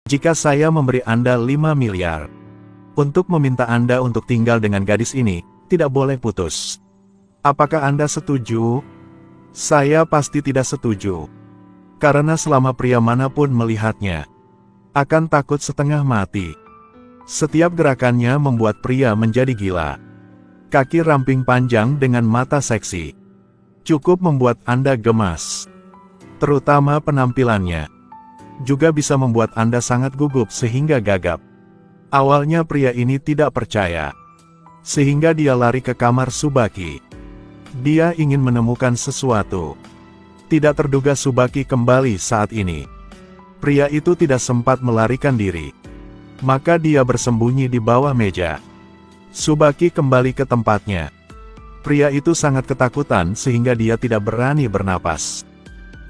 Jika saya memberi Anda 5 miliar untuk meminta Anda untuk tinggal dengan gadis ini, tidak boleh putus. Apakah Anda setuju? Saya pasti tidak setuju. Karena selama pria manapun melihatnya, akan takut setengah mati. Setiap gerakannya membuat pria menjadi gila. Kaki ramping panjang dengan mata seksi cukup membuat Anda gemas. Terutama penampilannya juga bisa membuat Anda sangat gugup sehingga gagap. Awalnya pria ini tidak percaya, sehingga dia lari ke kamar Subaki. Dia ingin menemukan sesuatu. Tidak terduga Subaki kembali saat ini. Pria itu tidak sempat melarikan diri. Maka dia bersembunyi di bawah meja. Subaki kembali ke tempatnya. Pria itu sangat ketakutan sehingga dia tidak berani bernapas.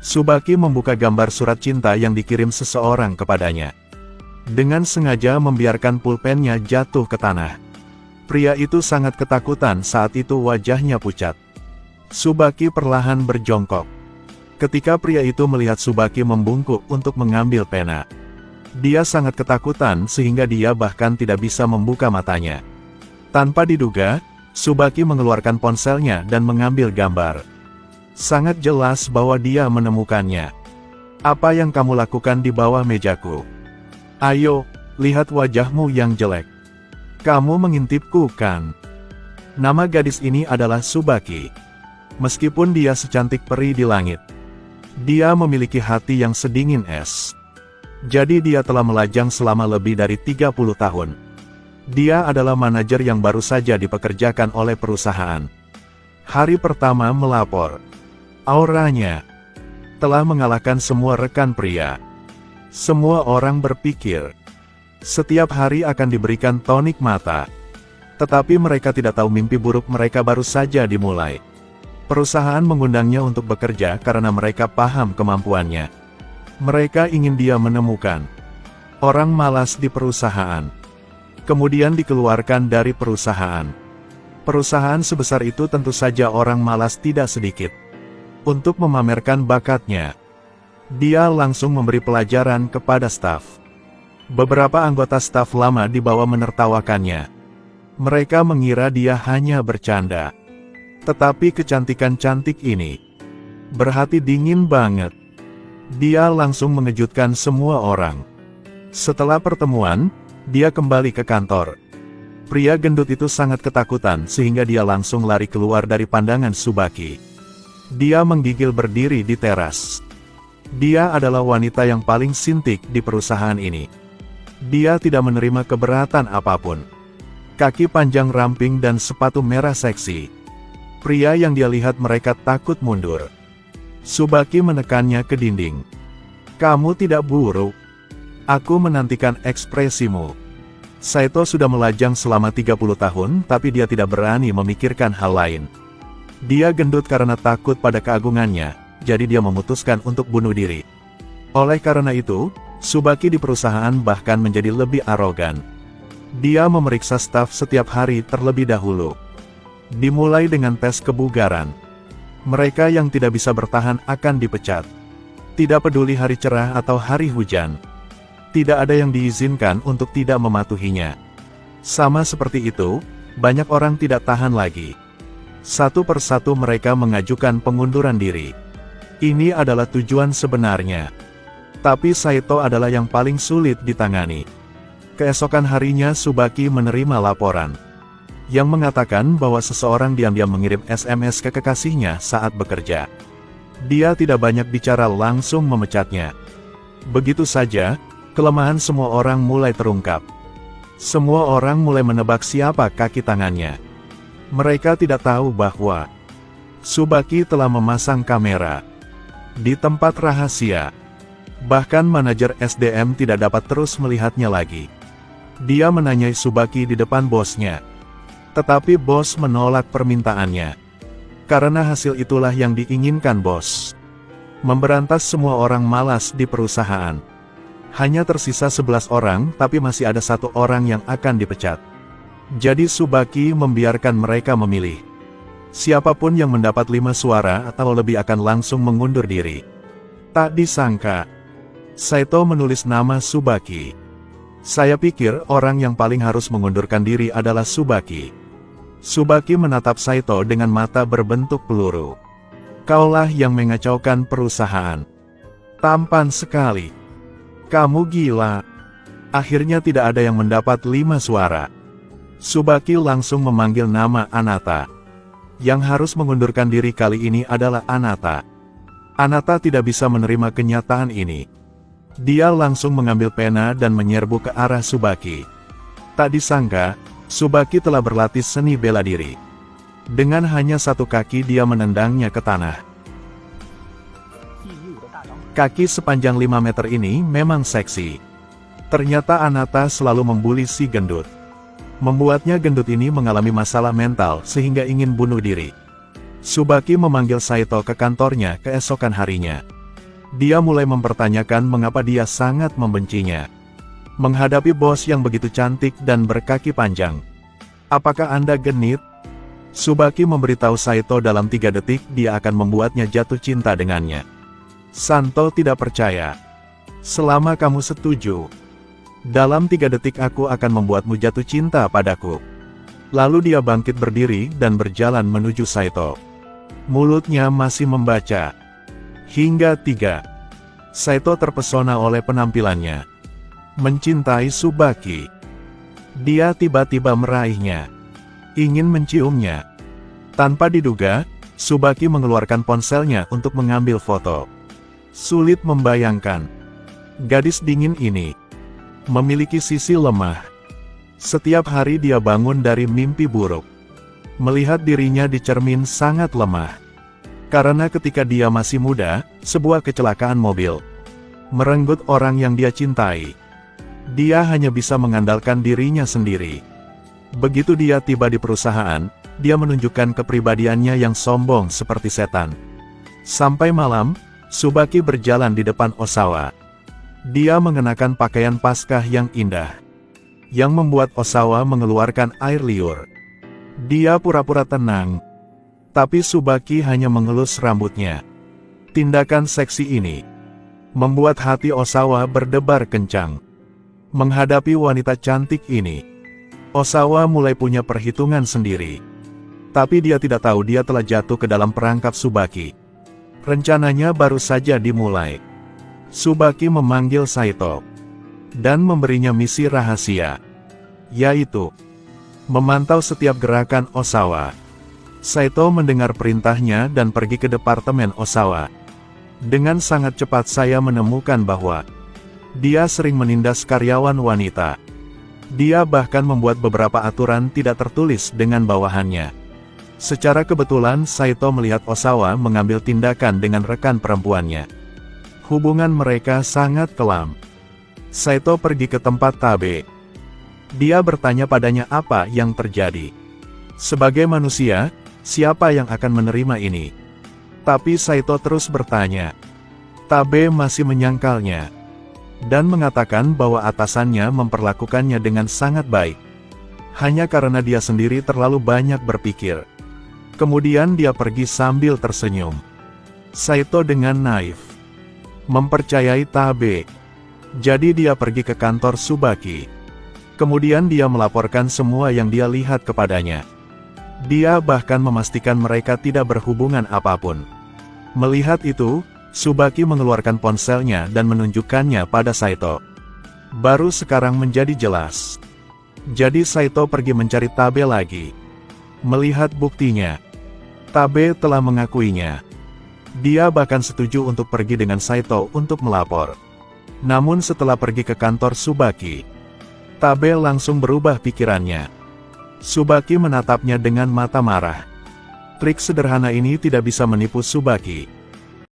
Subaki membuka gambar surat cinta yang dikirim seseorang kepadanya. Dengan sengaja membiarkan pulpennya jatuh ke tanah. Pria itu sangat ketakutan saat itu wajahnya pucat. Subaki perlahan berjongkok. Ketika pria itu melihat Subaki membungkuk untuk mengambil pena, dia sangat ketakutan sehingga dia bahkan tidak bisa membuka matanya. Tanpa diduga, Subaki mengeluarkan ponselnya dan mengambil gambar. Sangat jelas bahwa dia menemukannya. Apa yang kamu lakukan di bawah mejaku? Ayo, lihat wajahmu yang jelek. Kamu mengintipku kan? Nama gadis ini adalah Subaki. Meskipun dia secantik peri di langit, dia memiliki hati yang sedingin es. Jadi dia telah melajang selama lebih dari 30 tahun. Dia adalah manajer yang baru saja dipekerjakan oleh perusahaan. Hari pertama melapor. Auranya telah mengalahkan semua rekan pria. Semua orang berpikir setiap hari akan diberikan tonik mata. Tetapi mereka tidak tahu mimpi buruk mereka baru saja dimulai. Perusahaan mengundangnya untuk bekerja karena mereka paham kemampuannya. Mereka ingin dia menemukan orang malas di perusahaan, kemudian dikeluarkan dari perusahaan. Perusahaan sebesar itu tentu saja orang malas tidak sedikit. Untuk memamerkan bakatnya, dia langsung memberi pelajaran kepada staf. Beberapa anggota staf lama dibawa menertawakannya. Mereka mengira dia hanya bercanda. Tetapi kecantikan cantik ini berhati dingin banget. Dia langsung mengejutkan semua orang. Setelah pertemuan, dia kembali ke kantor. Pria gendut itu sangat ketakutan sehingga dia langsung lari keluar dari pandangan Subaki. Dia menggigil berdiri di teras. Dia adalah wanita yang paling sintik di perusahaan ini. Dia tidak menerima keberatan apapun. Kaki panjang ramping dan sepatu merah seksi. Pria yang dia lihat mereka takut mundur. Subaki menekannya ke dinding. Kamu tidak buruk. Aku menantikan ekspresimu. Saito sudah melajang selama 30 tahun, tapi dia tidak berani memikirkan hal lain. Dia gendut karena takut pada keagungannya, jadi dia memutuskan untuk bunuh diri. Oleh karena itu, Subaki di perusahaan bahkan menjadi lebih arogan. Dia memeriksa staf setiap hari terlebih dahulu. Dimulai dengan tes kebugaran. Mereka yang tidak bisa bertahan akan dipecat. Tidak peduli hari cerah atau hari hujan. Tidak ada yang diizinkan untuk tidak mematuhinya. Sama seperti itu, banyak orang tidak tahan lagi. Satu persatu mereka mengajukan pengunduran diri. Ini adalah tujuan sebenarnya. Tapi Saito adalah yang paling sulit ditangani. Keesokan harinya Subaki menerima laporan yang mengatakan bahwa seseorang diam-diam mengirim SMS ke kekasihnya saat bekerja. Dia tidak banyak bicara langsung memecatnya. Begitu saja, kelemahan semua orang mulai terungkap. Semua orang mulai menebak siapa kaki tangannya. Mereka tidak tahu bahwa Subaki telah memasang kamera di tempat rahasia. Bahkan manajer SDM tidak dapat terus melihatnya lagi. Dia menanyai Subaki di depan bosnya. Tetapi bos menolak permintaannya. Karena hasil itulah yang diinginkan bos. Memberantas semua orang malas di perusahaan. Hanya tersisa 11 orang, tapi masih ada 1 orang yang akan dipecat. Jadi Subaki membiarkan mereka memilih. Siapapun yang mendapat 5 suara atau lebih akan langsung mengundur diri. Tak disangka, Saito menulis nama Tsubaki. Saya pikir orang yang paling harus mengundurkan diri adalah Tsubaki. Tsubaki menatap Saito dengan mata berbentuk peluru. Kaulah yang mengacaukan perusahaan. Tampan sekali. Kamu gila. Akhirnya tidak ada yang mendapat 5 suara. Tsubaki langsung memanggil nama Anata. Yang harus mengundurkan diri kali ini adalah Anata. Anata tidak bisa menerima kenyataan ini. Dia langsung mengambil pena dan menyerbu ke arah Tsubaki. Tak disangka, Tsubaki telah berlatih seni bela diri. Dengan hanya satu kaki dia menendangnya ke tanah. Kaki sepanjang 5 meter ini memang seksi. Ternyata Anata selalu membuli si gendut. Membuatnya gendut ini mengalami masalah mental sehingga ingin bunuh diri. Tsubaki memanggil Saito ke kantornya keesokan harinya. Dia mulai mempertanyakan mengapa dia sangat membencinya. Menghadapi bos yang begitu cantik dan berkaki panjang. Apakah Anda genit? Tsubaki memberitahu Saito dalam 3 detik dia akan membuatnya jatuh cinta dengannya. Santo tidak percaya. Selama kamu setuju. Dalam 3 detik aku akan membuatmu jatuh cinta padaku. Lalu dia bangkit berdiri dan berjalan menuju Saito. Mulutnya masih membaca. Hingga 3. Saito terpesona oleh penampilannya. Mencintai Tsubaki. Dia tiba-tiba meraihnya. Ingin menciumnya. Tanpa diduga, Tsubaki mengeluarkan ponselnya untuk mengambil foto. Sulit membayangkan. Gadis dingin ini memiliki sisi lemah. Setiap hari dia bangun dari mimpi buruk. Melihat dirinya di cermin sangat lemah. Karena ketika dia masih muda, sebuah kecelakaan mobil merenggut orang yang dia cintai. Dia hanya bisa mengandalkan dirinya sendiri. Begitu dia tiba di perusahaan, dia menunjukkan kepribadiannya yang sombong seperti setan. Sampai malam, Tsubaki berjalan di depan Osawa. Dia mengenakan pakaian Paskah yang indah, yang membuat Osawa mengeluarkan air liur. Dia pura-pura tenang, tapi Tsubaki hanya mengelus rambutnya. Tindakan seksi ini membuat hati Osawa berdebar kencang. Menghadapi wanita cantik ini, Osawa mulai punya perhitungan sendiri. Tapi dia tidak tahu dia telah jatuh ke dalam perangkap Tsubaki. Rencananya baru saja dimulai. Tsubaki memanggil Saito dan memberinya misi rahasia, yaitu memantau setiap gerakan Osawa. Saito mendengar perintahnya dan pergi ke departemen Osawa. Dengan sangat cepat saya menemukan bahwa dia sering menindas karyawan wanita. Dia bahkan membuat beberapa aturan tidak tertulis dengan bawahannya. Secara kebetulan Saito melihat Osawa mengambil tindakan dengan rekan perempuannya. Hubungan mereka sangat kelam. Saito pergi ke tempat Tabe. Dia bertanya padanya apa yang terjadi. Sebagai manusia, siapa yang akan menerima ini? Tapi Saito terus bertanya. Tabe masih menyangkalnya. Dan mengatakan bahwa atasannya memperlakukannya dengan sangat baik. Hanya karena dia sendiri terlalu banyak berpikir. Kemudian dia pergi sambil tersenyum. Saito dengan naif mempercayai Tabe. Jadi dia pergi ke kantor Tsubaki. Kemudian dia melaporkan semua yang dia lihat kepadanya. Dia bahkan memastikan mereka tidak berhubungan apapun. Melihat itu, Tsubaki mengeluarkan ponselnya dan menunjukkannya pada Saito. Baru sekarang menjadi jelas. Jadi Saito pergi mencari Tabe lagi. Melihat buktinya, Tabe telah mengakuinya. Dia bahkan setuju untuk pergi dengan Saito untuk melapor. Namun setelah pergi ke kantor Tsubaki, Tabe langsung berubah pikirannya. Tsubaki menatapnya dengan mata marah. Trik sederhana ini tidak bisa menipu Tsubaki.